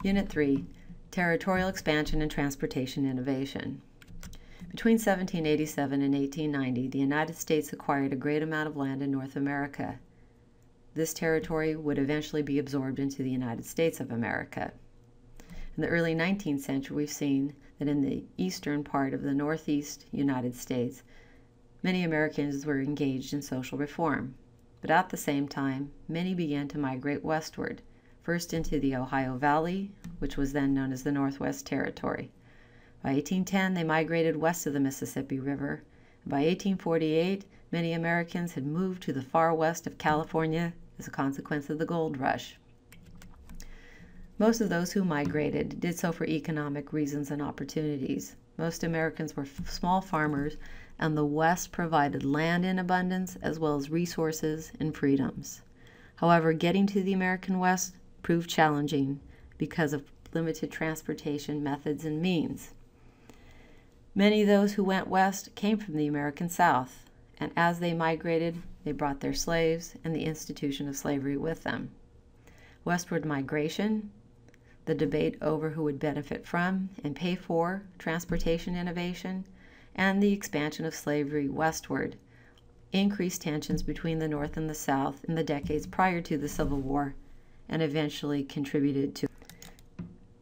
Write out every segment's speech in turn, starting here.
Unit 3, Territorial Expansion and Transportation Innovation. Between 1787 and 1890, the United States acquired a great amount of land in North America. This territory would eventually be absorbed into the United States of America. In the early 19th century, we've seen that in the eastern part of the northeast United States, many Americans were engaged in social reform. But at the same time, many began to migrate westward, first into the Ohio Valley, which was then known as the Northwest Territory. By 1810, they migrated west of the Mississippi River. By 1848, many Americans had moved to the far west of California as a consequence of the gold rush. Most of those who migrated did so for economic reasons and opportunities. Most Americans were small farmers, and the West provided land in abundance as well as resources and freedoms. However, getting to the American West proved challenging because of limited transportation methods and means. Many of those who went west came from the American South, and as they migrated, they brought their slaves and the institution of slavery with them. Westward migration, the debate over who would benefit from and pay for transportation innovation, and the expansion of slavery westward increased tensions between the North and the South in the decades prior to the Civil War and eventually contributed to.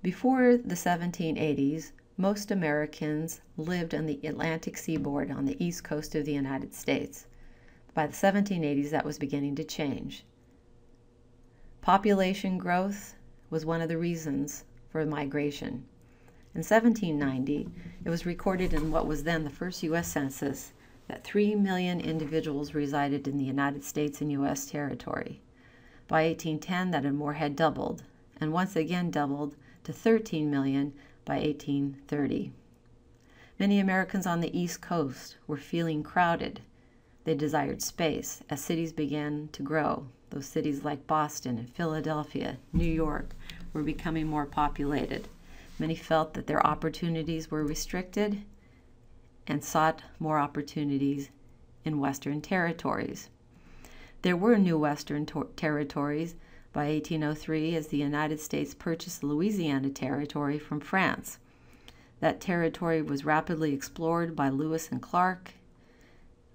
Before the 1780s, most Americans lived on the Atlantic seaboard on the east coast of the United States. By the 1780s, that was beginning to change. Population growth was one of the reasons for migration. In 1790, it was recorded in what was then the first U.S. Census that 3 million individuals resided in the United States and U.S. territory. By 1810, that more had doubled, and once again doubled to 13 million by 1830. Many Americans on the East Coast were feeling crowded. They desired space as cities began to grow. Those cities like Boston and Philadelphia, New York, were becoming more populated. Many felt that their opportunities were restricted and sought more opportunities in Western territories. There were new Western territories by 1803 as the United States purchased the Louisiana Territory from France. That territory was rapidly explored by Lewis and Clark,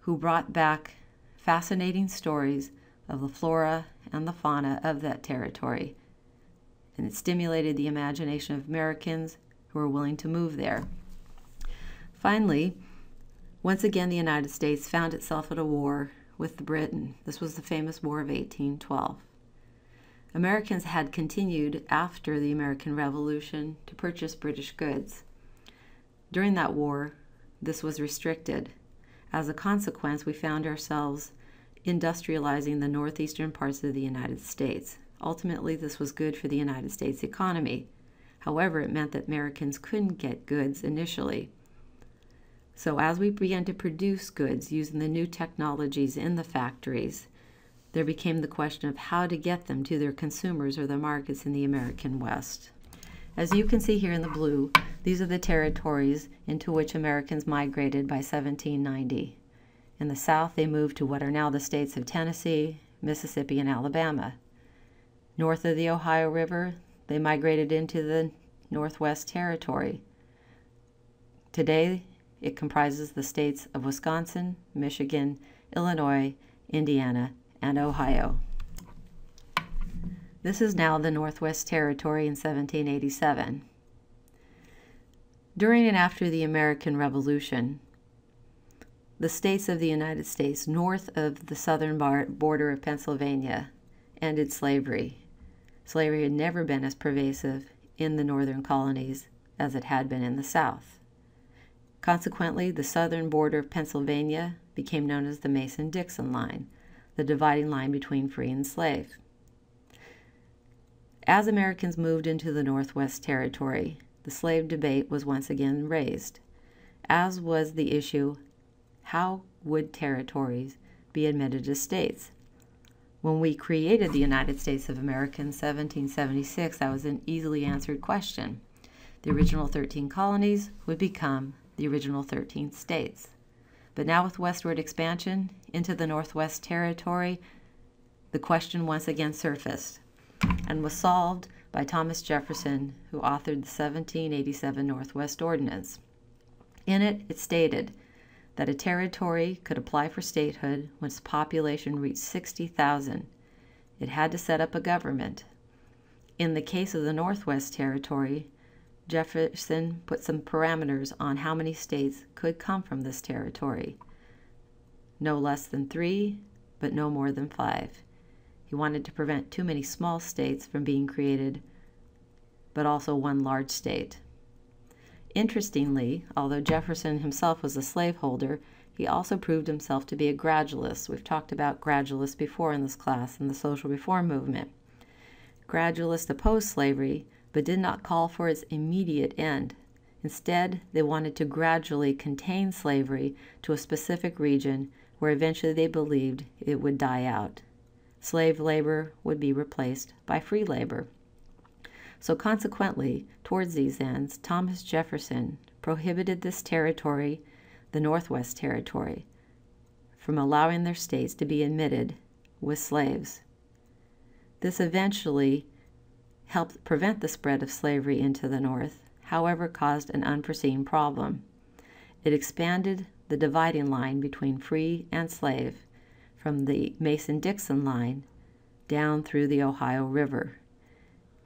who brought back fascinating stories of the flora and the fauna of that territory, and it stimulated the imagination of Americans who were willing to move there. Finally, once again, the United States found itself at a war with Britain. This was the famous War of 1812. Americans had continued after the American Revolution to purchase British goods. During that war, this was restricted. As a consequence, we found ourselves industrializing the northeastern parts of the United States. Ultimately, this was good for the United States economy. However, it meant that Americans couldn't get goods initially. So as we began to produce goods using the new technologies in the factories, there became the question of how to get them to their consumers or the markets in the American West. As you can see here in the blue, these are the territories into which Americans migrated by 1790. In the South, they moved to what are now the states of Tennessee, Mississippi, and Alabama. North of the Ohio River, they migrated into the Northwest Territory. Today, it comprises the states of Wisconsin, Michigan, Illinois, Indiana, and Ohio. This is now the Northwest Territory in 1787. During and after the American Revolution, the states of the United States north of the southern border of Pennsylvania ended slavery. Slavery had never been as pervasive in the northern colonies as it had been in the South. Consequently, the southern border of Pennsylvania became known as the Mason-Dixon line, the dividing line between free and slave. As Americans moved into the Northwest Territory, the slave debate was once again raised, as was the issue, how would territories be admitted as states? When we created the United States of America in 1776, that was an easily answered question. The original 13 colonies would become the original 13 states. But now with westward expansion into the Northwest Territory, the question once again surfaced and was solved by Thomas Jefferson, who authored the 1787 Northwest Ordinance. In it, it stated that a territory could apply for statehood when its population reached 60,000. It had to set up a government. In the case of the Northwest Territory, Jefferson put some parameters on how many states could come from this territory. No less than 3, but no more than 5. He wanted to prevent too many small states from being created, but also one large state. Interestingly, although Jefferson himself was a slaveholder, he also proved himself to be a gradualist. We've talked about gradualists before in this class in the social reform movement. Gradualists opposed slavery, but did not call for its immediate end. Instead, they wanted to gradually contain slavery to a specific region where eventually they believed it would die out. Slave labor would be replaced by free labor. So consequently, towards these ends, Thomas Jefferson prohibited this territory, the Northwest Territory, from allowing their states to be admitted with slaves. This eventually helped prevent the spread of slavery into the North, however, caused an unforeseen problem. It expanded the dividing line between free and slave from the Mason-Dixon line down through the Ohio River.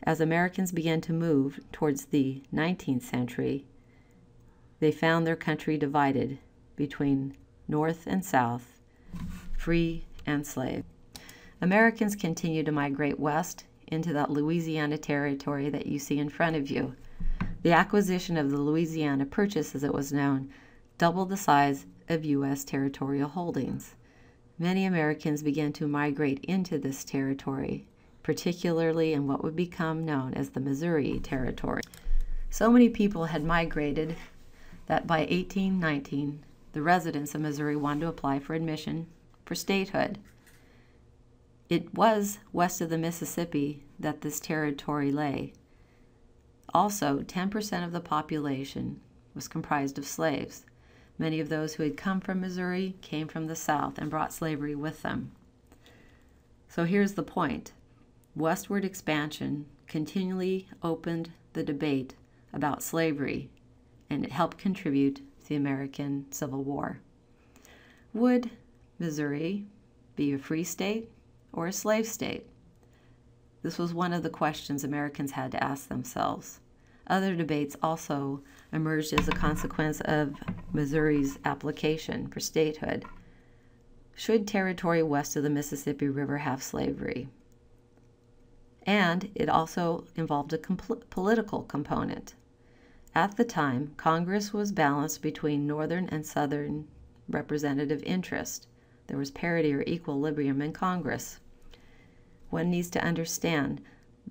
As Americans began to move towards the 19th century, they found their country divided between North and South, free and slave. Americans continued to migrate west into that Louisiana territory that you see in front of you. The acquisition of the Louisiana Purchase, as it was known, doubled the size of U.S. territorial holdings. Many Americans began to migrate into this territory, particularly in what would become known as the Missouri Territory. So many people had migrated that by 1819, the residents of Missouri wanted to apply for admission for statehood. It was west of the Mississippi that this territory lay. Also, 10% of the population was comprised of slaves. Many of those who had come from Missouri came from the South and brought slavery with them. So here's the point. Westward expansion continually opened the debate about slavery, and it helped contribute to the American Civil War. Would Missouri be a free state or a slave state? This was one of the questions Americans had to ask themselves. Other debates also emerged as a consequence of Missouri's application for statehood. Should territory west of the Mississippi River have slavery? And it also involved a political component. At the time, Congress was balanced between Northern and Southern representative interest. There was parity or equilibrium in Congress. One needs to understand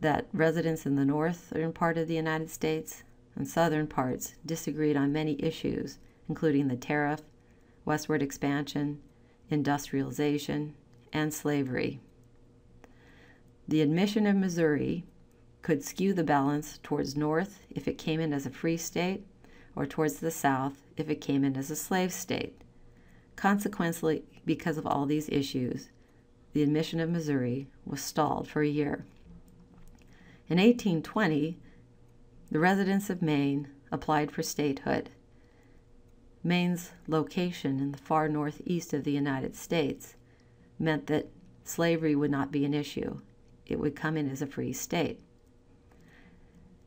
that residents in the northern part of the United States and southern parts disagreed on many issues, including the tariff, westward expansion, industrialization, and slavery. The admission of Missouri could skew the balance towards north if it came in as a free state, or towards the south if it came in as a slave state. Consequently, because of all these issues, the admission of Missouri was stalled for a year. In 1820, the residents of Maine applied for statehood. Maine's location in the far northeast of the United States meant that slavery would not be an issue. It would come in as a free state.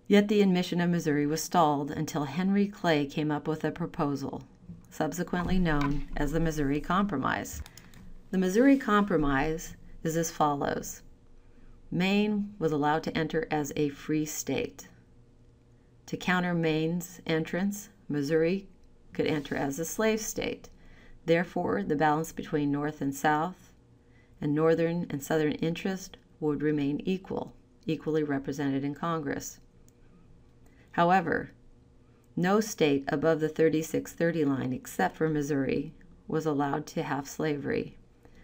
Yet the admission of Missouri was stalled until Henry Clay came up with a proposal, subsequently known as the Missouri Compromise. The Missouri Compromise is as follows. Maine was allowed to enter as a free state. To counter Maine's entrance, Missouri could enter as a slave state. Therefore, the balance between North and South and Northern and Southern interest would remain equally represented in Congress. However, no state above the 3630 line except for Missouri was allowed to have slavery.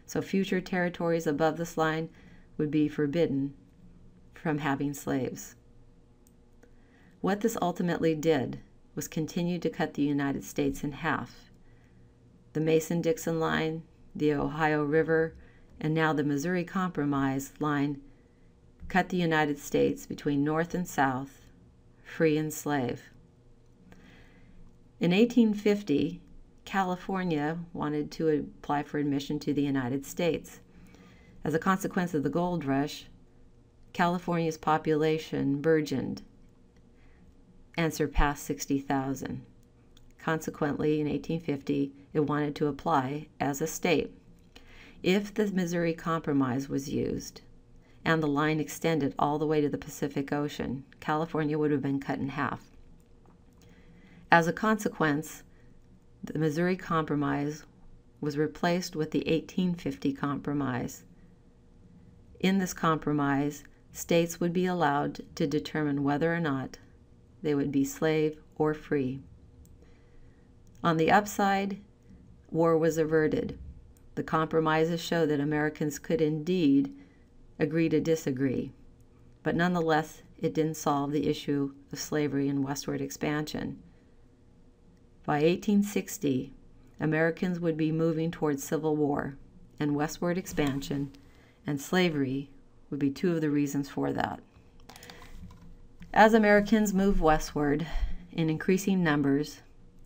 So future territories above this line would be forbidden from having slaves. What this ultimately did was continue to cut the United States in half. The Mason-Dixon line, the Ohio River, and now the Missouri Compromise line cut the United States between North and South, free and slave. In 1850, California wanted to apply for admission to the United States. As a consequence of the gold rush, California's population burgeoned and surpassed 60,000. Consequently, in 1850, it wanted to apply as a state. If the Missouri Compromise was used and the line extended all the way to the Pacific Ocean, California would have been cut in half. As a consequence, the Missouri Compromise was replaced with the 1850 Compromise. In this compromise, states would be allowed to determine whether or not they would be slave or free. On the upside, war was averted. The compromises show that Americans could indeed agree to disagree, but nonetheless, it didn't solve the issue of slavery and westward expansion. By 1860, Americans would be moving towards civil war, and westward expansion and slavery would be two of the reasons for that. As Americans moved westward in increasing numbers,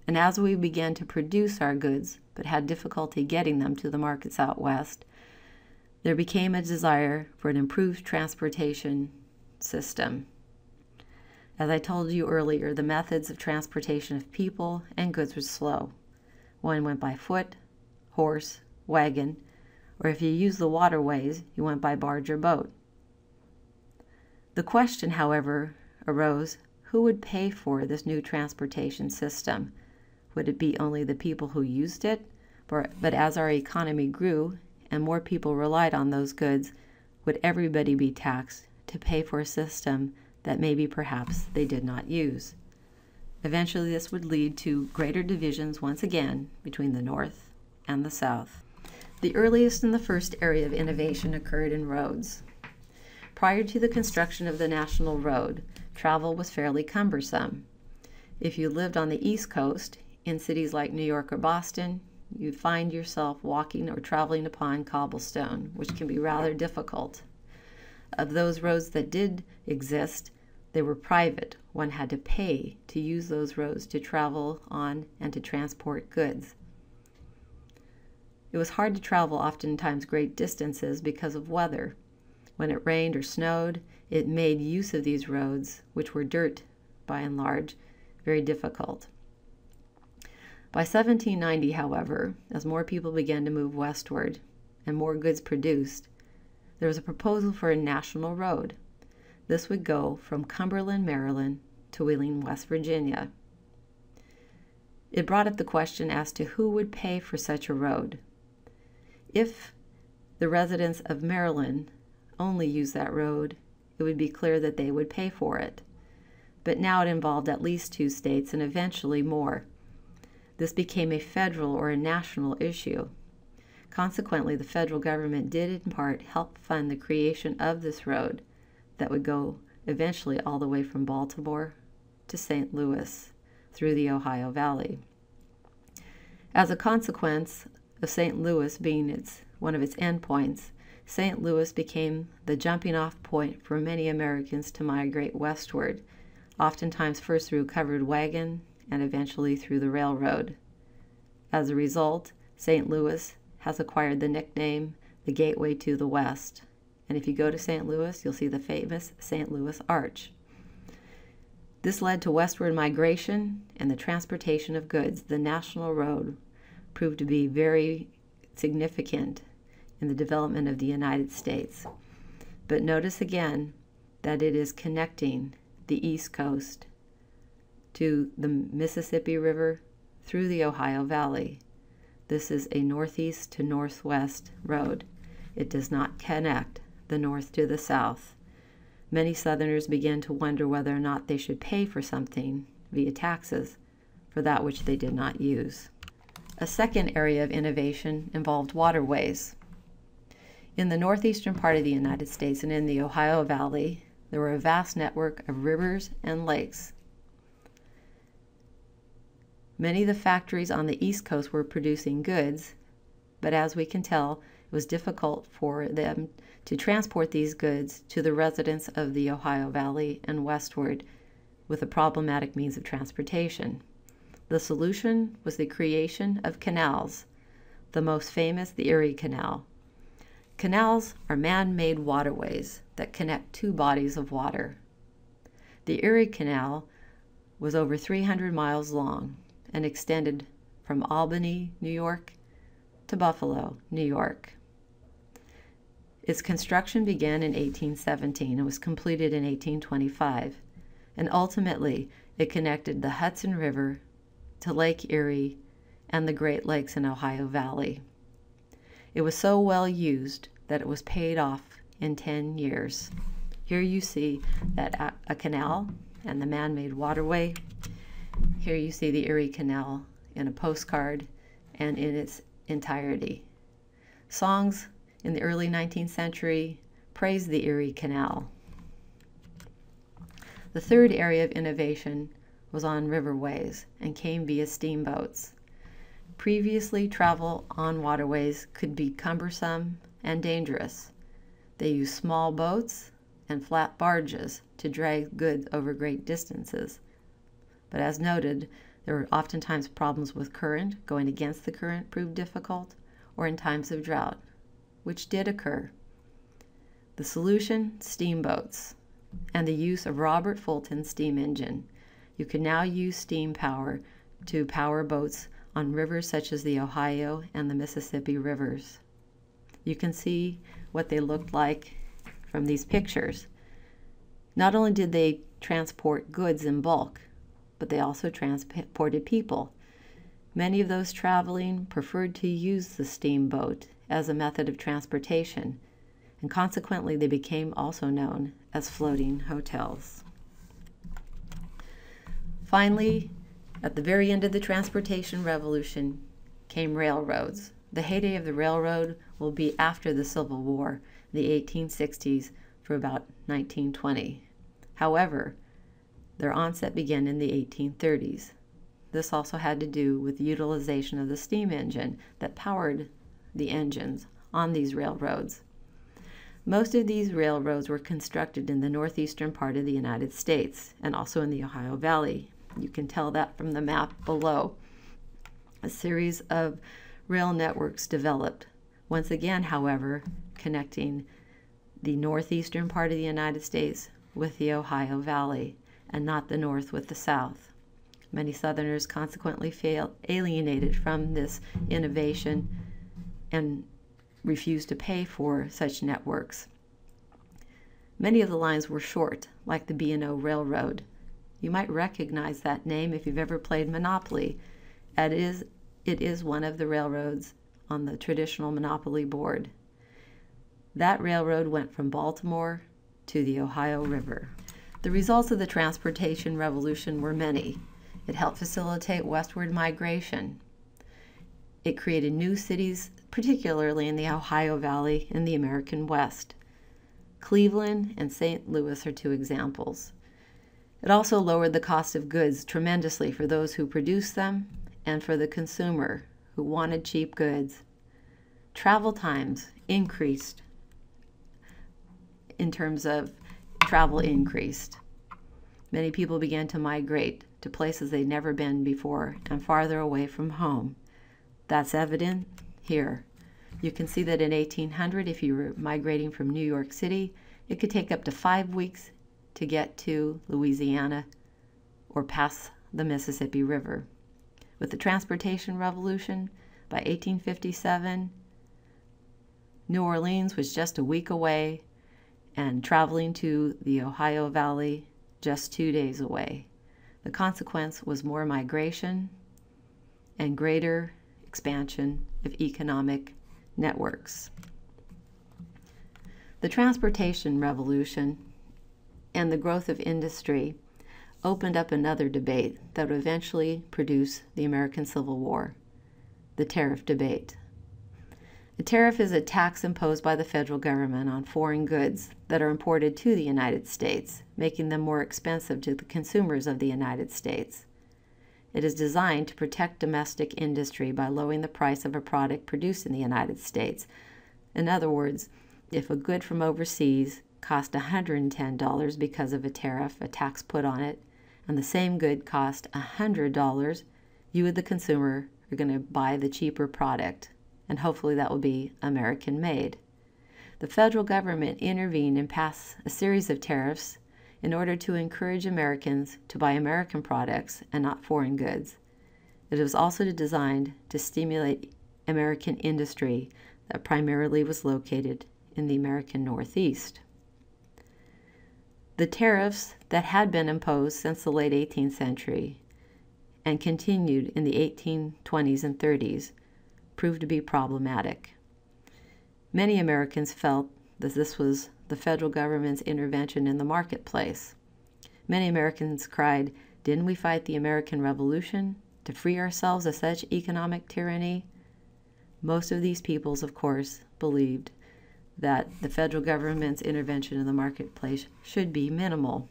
and as we began to produce our goods but had difficulty getting them to the markets out west, there became a desire for an improved transportation system. As I told you earlier, the methods of transportation of people and goods were slow. One went by foot, horse, wagon, or if you used the waterways, you went by barge or boat. The question, however, arose, who would pay for this new transportation system? Would it be only the people who used it? But as our economy grew and more people relied on those goods, would everybody be taxed to pay for a system that maybe perhaps they did not use? Eventually, this would lead to greater divisions once again between the North and the South. The earliest and the first area of innovation occurred in roads. Prior to the construction of the National Road, travel was fairly cumbersome. If you lived on the East Coast, in cities like New York or Boston, you'd find yourself walking or traveling upon cobblestone, which can be rather difficult. Of those roads that did exist, they were private. One had to pay to use those roads to travel on and to transport goods. It was hard to travel oftentimes great distances because of weather. When it rained or snowed, it made use of these roads, which were dirt by and large, very difficult. By 1790, however, as more people began to move westward and more goods produced, there was a proposal for a national road. This would go from Cumberland, Maryland to Wheeling, West Virginia. It brought up the question as to who would pay for such a road. If the residents of Maryland only used that road, it would be clear that they would pay for it. But now it involved at least two states and eventually more. This became a federal or a national issue. Consequently, the federal government did in part help fund the creation of this road that would go eventually all the way from Baltimore to St. Louis through the Ohio Valley. As a consequence of St. Louis being one of its endpoints, St. Louis became the jumping-off point for many Americans to migrate westward, oftentimes first through covered wagon and eventually through the railroad. As a result, St. Louis has acquired the nickname the Gateway to the West. And if you go to St. Louis, you'll see the famous St. Louis Arch. This led to westward migration and the transportation of goods. The National Road proved to be very significant in the development of the United States. But notice again that it is connecting the East Coast to the Mississippi River through the Ohio Valley. This is a northeast to northwest road. It does not connect the north to the south. Many Southerners began to wonder whether or not they should pay for something via taxes for that which they did not use. A second area of innovation involved waterways. In the northeastern part of the United States and in the Ohio Valley, there were a vast network of rivers and lakes. Many of the factories on the East Coast were producing goods, but as we can tell, It was difficult for them to transport these goods to the residents of the Ohio Valley and westward with a problematic means of transportation. The solution was the creation of canals, the most famous the Erie Canal. Canals are man-made waterways that connect two bodies of water. The Erie Canal was over 300 miles long and extended from Albany, New York, to Buffalo, New York. Its construction began in 1817 and was completed in 1825, and ultimately it connected the Hudson River to Lake Erie and the Great Lakes in Ohio Valley. It was so well used that it was paid off in 10 years. Here you see that a canal and the man-made waterway. Here you see the Erie Canal in a postcard and in its entirety. Songs in the early 19th century praised the Erie Canal. The third area of innovation was on riverways and came via steamboats. Previously, travel on waterways could be cumbersome and dangerous. They used small boats and flat barges to drag goods over great distances. But as noted, there were oftentimes problems with current. Going against the current proved difficult, or in times of drought, which did occur. The solution: steamboats and the use of Robert Fulton's steam engine. You can now use steam power to power boats on rivers such as the Ohio and the Mississippi rivers. You can see what they looked like from these pictures. Not only did they transport goods in bulk, but they also transported people. Many of those traveling preferred to use the steamboat as a method of transportation, and consequently they became also known as floating hotels. Finally, at the very end of the transportation revolution came railroads. The heyday of the railroad will be after the Civil War, the 1860s, for about 1920. However, their onset began in the 1830s. This also had to do with the utilization of the steam engine that powered the engines on these railroads. Most of these railroads were constructed in the northeastern part of the United States and also in the Ohio Valley. You can tell that from the map below. A series of rail networks developed, once again, however, connecting the northeastern part of the United States with the Ohio Valley, and not the north with the south. Many Southerners consequently alienated from this innovation and refused to pay for such networks. Many of the lines were short, like the B&O Railroad. You might recognize that name if you've ever played Monopoly. It is one of the railroads on the traditional Monopoly board. That railroad went from Baltimore to the Ohio River. The results of the transportation revolution were many. It helped facilitate westward migration. It created new cities, particularly in the Ohio Valley and the American West. Cleveland and St. Louis are two examples. It also lowered the cost of goods tremendously for those who produced them and for the consumer who wanted cheap goods. Travel times increased in terms of travel increased. Many people began to migrate to places they'd never been before and farther away from home. That's evident here. You can see that in 1800, if you were migrating from New York City, it could take up to 5 weeks to get to Louisiana or pass the Mississippi River. With the transportation revolution, by 1857, New Orleans was just a week away, and traveling to the Ohio Valley just 2 days away. The consequence was more migration and greater expansion of economic networks. The transportation revolution and the growth of industry opened up another debate that would eventually produce the American Civil War, the tariff debate. A tariff is a tax imposed by the federal government on foreign goods that are imported to the United States, making them more expensive to the consumers of the United States. It is designed to protect domestic industry by lowering the price of a product produced in the United States, In other words, if a good from overseas cost $110 because of a tariff, a tax put on it, and the same good cost $100, you, the consumer, are going to buy the cheaper product, and hopefully that will be American made. The federal government intervened and passed a series of tariffs in order to encourage Americans to buy American products and not foreign goods. It was also designed to stimulate American industry that primarily was located in the American Northeast. The tariffs that had been imposed since the late 18th century and continued in the 1820s and 30s proved to be problematic. Many Americans felt that this was the federal government's intervention in the marketplace. Many Americans cried, "Didn't we fight the American Revolution to free ourselves of such economic tyranny?" Most of these peoples, of course, believed that the federal government's intervention in the marketplace should be minimal.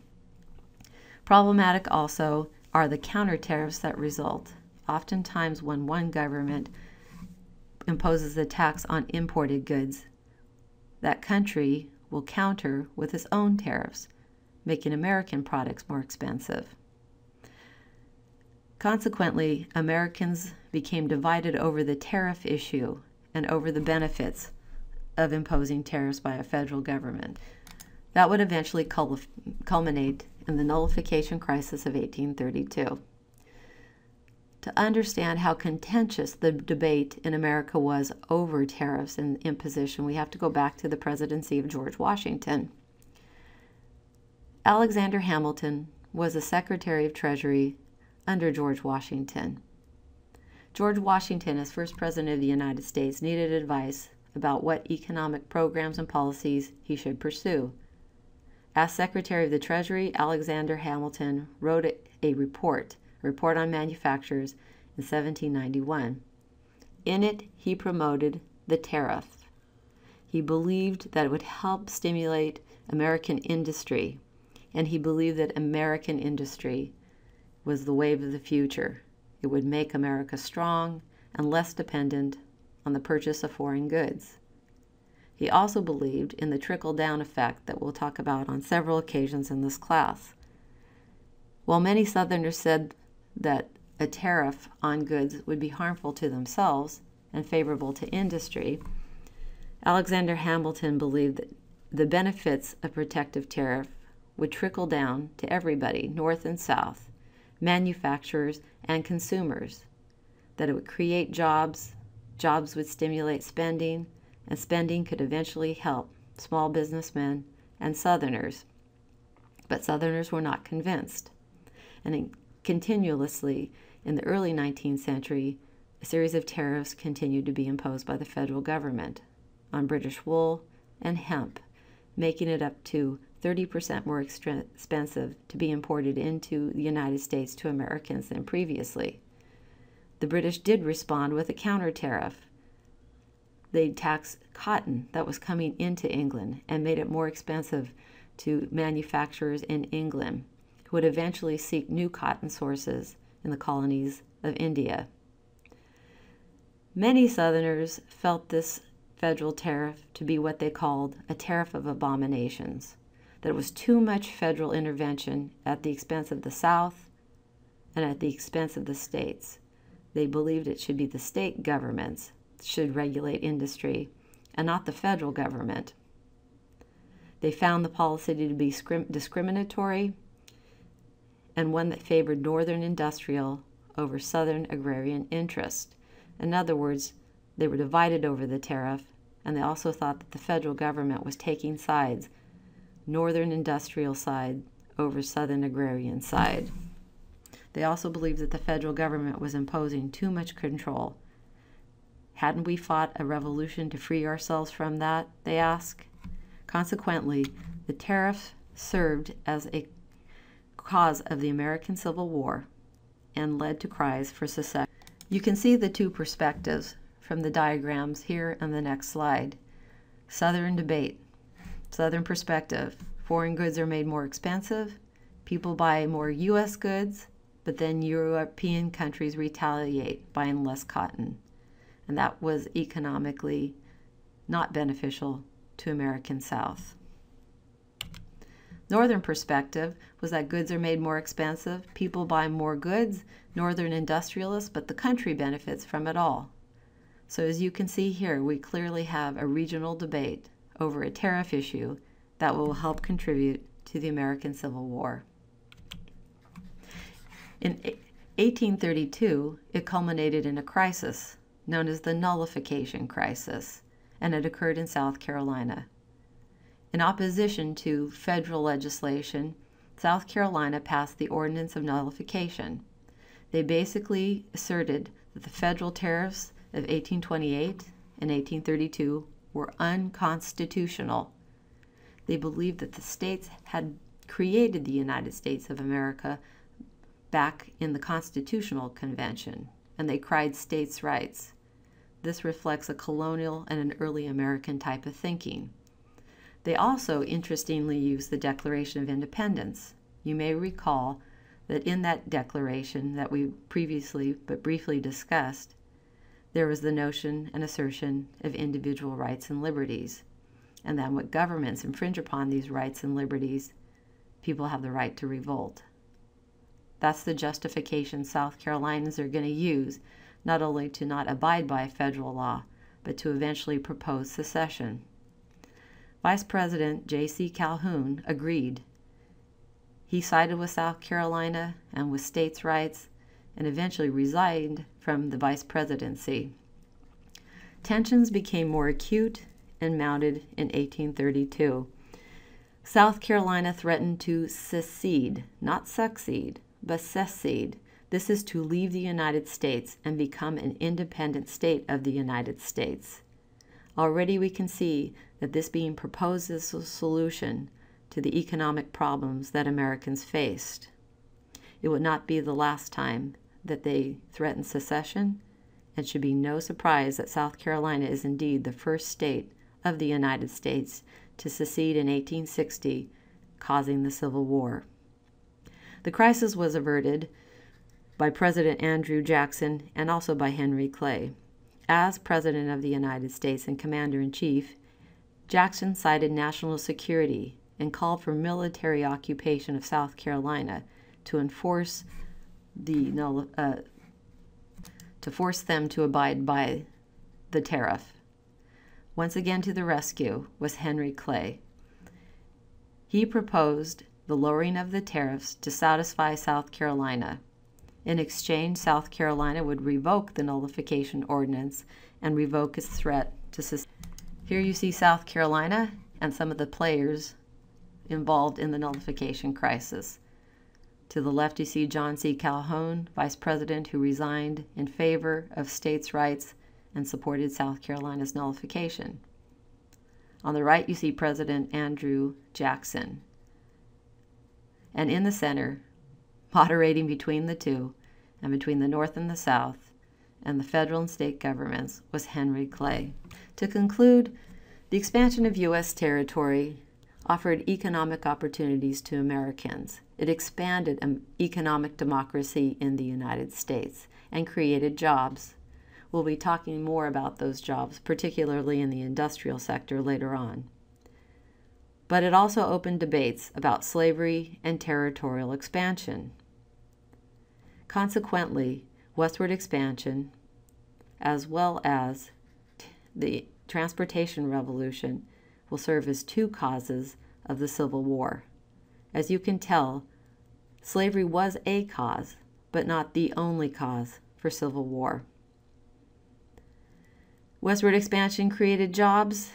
Problematic also are the counter tariffs that result. Oftentimes when one government imposes a tax on imported goods, that country will counter with its own tariffs, making American products more expensive. Consequently, Americans became divided over the tariff issue and over the benefits of imposing tariffs by a federal government. That would eventually culminate in the nullification crisis of 1832. To understand how contentious the debate in America was over tariffs and imposition, we have to go back to the presidency of George Washington. Alexander Hamilton was the Secretary of Treasury under George Washington. George Washington, as first president of the United States, needed advice about what economic programs and policies he should pursue. As Secretary of the Treasury, Alexander Hamilton wrote a report on manufactures in 1791. In it, he promoted the tariff. He believed that it would help stimulate American industry, and he believed that American industry was the wave of the future. It would make America strong and less dependent on the purchase of foreign goods. He also believed in the trickle-down effect that we'll talk about on several occasions in this class. While many Southerners said that a tariff on goods would be harmful to themselves and favorable to industry, Alexander Hamilton believed that the benefits of protective tariff would trickle down to everybody, North and South, manufacturers and consumers, that it would create jobs, jobs would stimulate spending, and spending could eventually help small businessmen and Southerners. But Southerners were not convinced. And continuously, in the early 19th century, a series of tariffs continued to be imposed by the federal government on British wool and hemp, making it up to 30% more expensive to be imported into the United States to Americans than previously. The British did respond with a counter tariff. They taxed cotton that was coming into England and made it more expensive to manufacturers in England, who would eventually seek new cotton sources in the colonies of India. Many Southerners felt this federal tariff to be what they called a tariff of abominations, that it was too much federal intervention at the expense of the South and at the expense of the states. They believed it should be the state governments that should regulate industry and not the federal government. They found the policy to be discriminatory and one that favored northern industrial over southern agrarian interest. In other words, they were divided over the tariff, and they also thought that the federal government was taking sides, northern industrial side over southern agrarian side. They also believed that the federal government was imposing too much control. Hadn't we fought a revolution to free ourselves from that, they ask? Consequently, the tariff served as a cause of the American Civil War and led to cries for secession. You can see the two perspectives from the diagrams here on the next slide. Southern debate, Southern perspective. Foreign goods are made more expensive. People buy more U.S. goods, but then European countries retaliate, buying less cotton. And that was economically not beneficial to American South. Northern perspective was that goods are made more expensive, people buy more goods, Northern industrialists, but the country benefits from it all. So as you can see here, we clearly have a regional debate over a tariff issue that will help contribute to the American Civil War. In 1832, it culminated in a crisis known as the Nullification Crisis, and it occurred in South Carolina. In opposition to federal legislation, South Carolina passed the Ordinance of Nullification. They basically asserted that the federal tariffs of 1828 and 1832 were unconstitutional. They believed that the states had created the United States of America back in the Constitutional Convention, and they cried states' rights. This reflects a colonial and an early American type of thinking. They also interestingly used the Declaration of Independence. You may recall that in that declaration that we previously but briefly discussed, there was the notion and assertion of individual rights and liberties, and that when governments infringe upon these rights and liberties, people have the right to revolt. That's the justification South Carolinians are going to use, not only to not abide by federal law, but to eventually propose secession. Vice President J.C. Calhoun agreed. He sided with South Carolina and with states' rights, and eventually resigned from the vice presidency. Tensions became more acute and mounted in 1832. South Carolina threatened to secede, not succeed, but secede. This is to leave the United States and become an independent state of the United States. Already we can see that this being proposed as a solution to the economic problems that Americans faced. It would not be the last time that they threatened secession, and should be no surprise that South Carolina is indeed the first state of the United States to secede in 1860, causing the Civil War. The crisis was averted by President Andrew Jackson and also by Henry Clay. As President of the United States and Commander-in-Chief, Jackson cited national security and called for military occupation of South Carolina to enforce to force them to abide by the tariff. Once again to the rescue was Henry Clay. He proposed the lowering of the tariffs to satisfy South Carolina. In exchange, South Carolina would revoke the nullification ordinance and revoke its threat to secession. Here you see South Carolina and some of the players involved in the nullification crisis. To the left, you see John C. Calhoun, Vice President, who resigned in favor of states' rights and supported South Carolina's nullification. On the right, you see President Andrew Jackson. And in the center, moderating between the two, and between the North and the South, and the federal and state governments, was Henry Clay. To conclude, the expansion of U.S. territory offered economic opportunities to Americans. It expanded economic democracy in the United States and created jobs. We'll be talking more about those jobs, particularly in the industrial sector later on. But it also opened debates about slavery and territorial expansion. Consequently, westward expansion, as well as the transportation revolution, will serve as two causes of the Civil War. As you can tell, slavery was a cause, but not the only cause for Civil War. Westward expansion created jobs,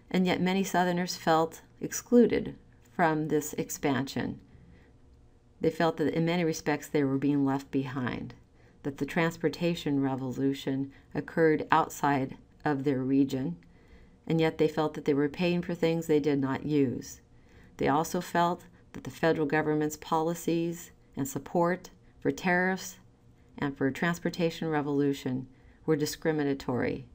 and yet many Southerners felt excluded from this expansion. They felt that in many respects they were being left behind, that the transportation revolution occurred outside of their region, and yet they felt that they were paying for things they did not use. They also felt that the federal government's policies and support for tariffs and for transportation revolution were discriminatory,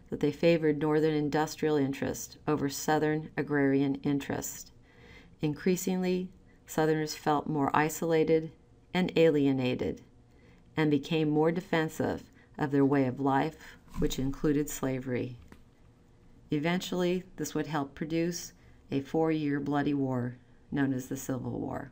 that they favored northern industrial interest over southern agrarian interest. Increasingly, Southerners felt more isolated and alienated, and became more defensive of their way of life, which included slavery. Eventually, this would help produce a 4-year bloody war known as the Civil War.